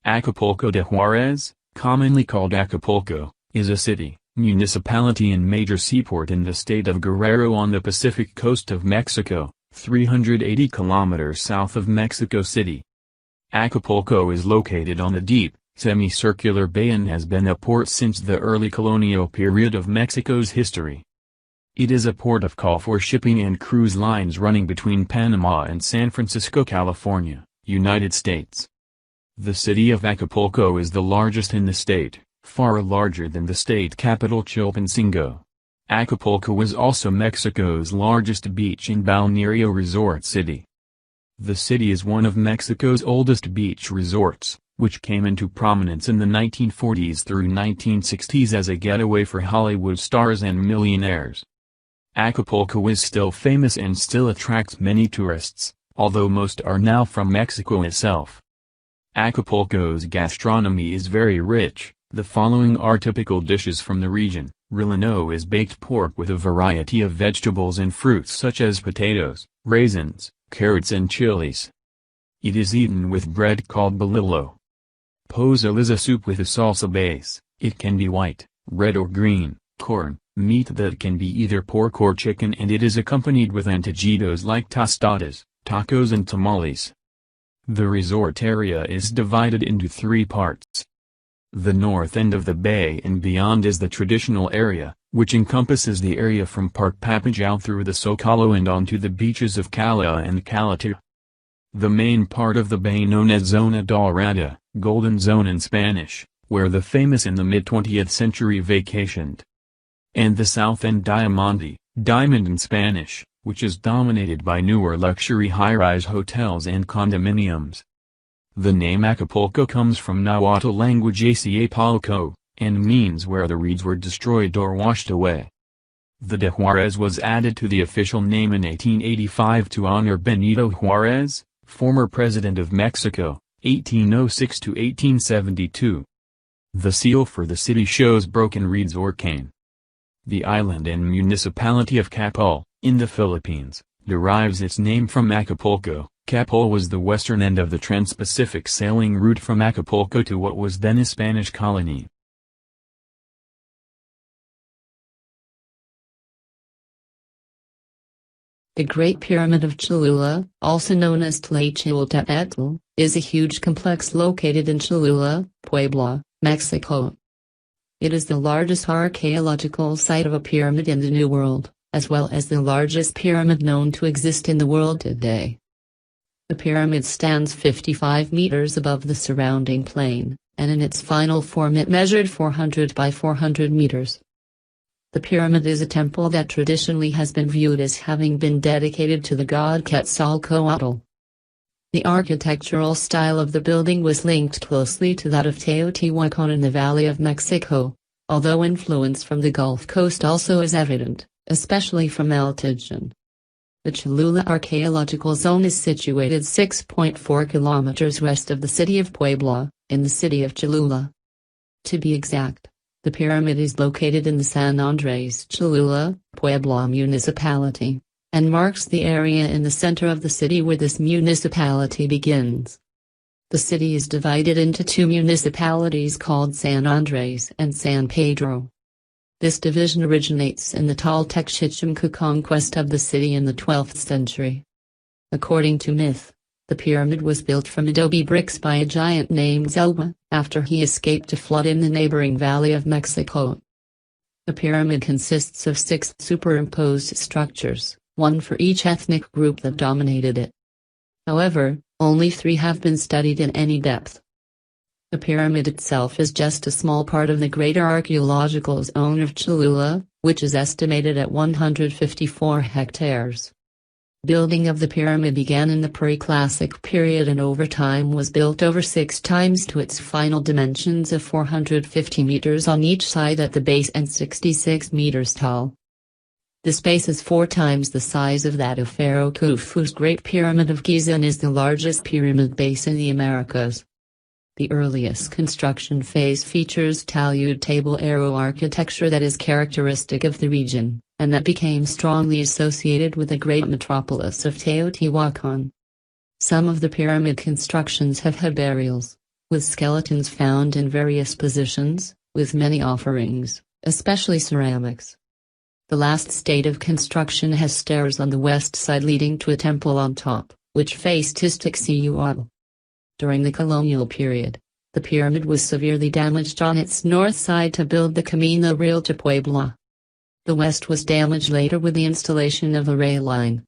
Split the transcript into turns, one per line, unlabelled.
Acapulco de Juarez, commonly called Acapulco, is a city, municipality and major seaport in the state of Guerrero on the Pacific coast of Mexico, 380 kilometers south of Mexico City. Acapulco is located on a deep, semicircular bay and has been a port since the early colonial period of Mexico's history. It is a port of call for shipping and cruise lines running between Panama and San Francisco, California, United States. The city of Acapulco is the largest in the state, far larger than the state capital Chilpancingo. Acapulco is also Mexico's largest beach and balneario resort city. The city is one of Mexico's oldest beach resorts, which came into prominence in the 1940s through 1960s as a getaway for Hollywood stars and millionaires. Acapulco is still famous and still attracts many tourists, although most are now from Mexico itself. Acapulco's gastronomy is very rich. The following are typical dishes from the region. Relleno is baked pork with a variety of vegetables and fruits such as potatoes, raisins, carrots and chilies. It is eaten with bread called bolillo. Pozole is a soup with a salsa base. It can be white, red or green, corn, meat that can be either pork or chicken, and it is accompanied with antojitos like tostadas, tacos and tamales. The resort area is divided into three parts. The north end of the bay and beyond is the traditional area, which encompasses the area from Park Papagayo through the Zocalo and onto the beaches of Cala and Calatu. The main part of the bay known as Zona Dorada, Golden Zone in Spanish, where the famous in the mid-20th century vacationed. And the south end Diamante, Diamond in Spanish, which is dominated by newer luxury high-rise hotels and condominiums. The name Acapulco comes from Nahuatl language Acapulco, and means where the reeds were destroyed or washed away. The de Juarez was added to the official name in 1885 to honor Benito Juarez, former president of Mexico, 1806 to 1872. The seal for the city shows broken reeds or cane. The island and municipality of Capul, in the Philippines, derives its name from Acapulco. Capul was the western end of the Trans-Pacific sailing route from Acapulco to what was then a Spanish colony.
The Great Pyramid of Cholula, also known as Tlachtoltepetl, is a huge complex located in Cholula, Puebla, Mexico. It is the largest archaeological site of a pyramid in the New World, as well as the largest pyramid known to exist in the world today. The pyramid stands 55 meters above the surrounding plain, and in its final form it measured 400 by 400 meters. The pyramid is a temple that traditionally has been viewed as having been dedicated to the god Quetzalcoatl. The architectural style of the building was linked closely to that of Teotihuacan in the Valley of Mexico, although influence from the Gulf Coast also is evident, especially from Altijan. The Cholula Archaeological Zone is situated 6.4 kilometers west of the city of Puebla, in the city of Cholula. To be exact, the pyramid is located in the San Andres Cholula, Puebla municipality, and marks the area in the center of the city where this municipality begins. The city is divided into two municipalities called San Andres and San Pedro. This division originates in the Toltec Chichimeca conquest of the city in the 12th century. According to myth, the pyramid was built from adobe bricks by a giant named Zelwa, after he escaped a flood in the neighboring Valley of Mexico. The pyramid consists of 6 superimposed structures, one for each ethnic group that dominated it. However, only 3 have been studied in any depth. The pyramid itself is just a small part of the greater archaeological zone of Cholula, which is estimated at 154 hectares. Building of the pyramid began in the pre-classic period and over time was built over 6 times to its final dimensions of 450 meters on each side at the base and 66 meters tall. This base is 4 times the size of that of Pharaoh Khufu's Great Pyramid of Giza and is the largest pyramid base in the Americas. The earliest construction phase features talud table arrow architecture that is characteristic of the region, and that became strongly associated with the great metropolis of Teotihuacan. Some of the pyramid constructions have had burials, with skeletons found in various positions, with many offerings, especially ceramics. The last state of construction has stairs on the west side leading to a temple on top, which faced Tixtiuatl. During the colonial period, the pyramid was severely damaged on its north side to build the Camino Real to Puebla. The west was damaged later with the installation of a rail line,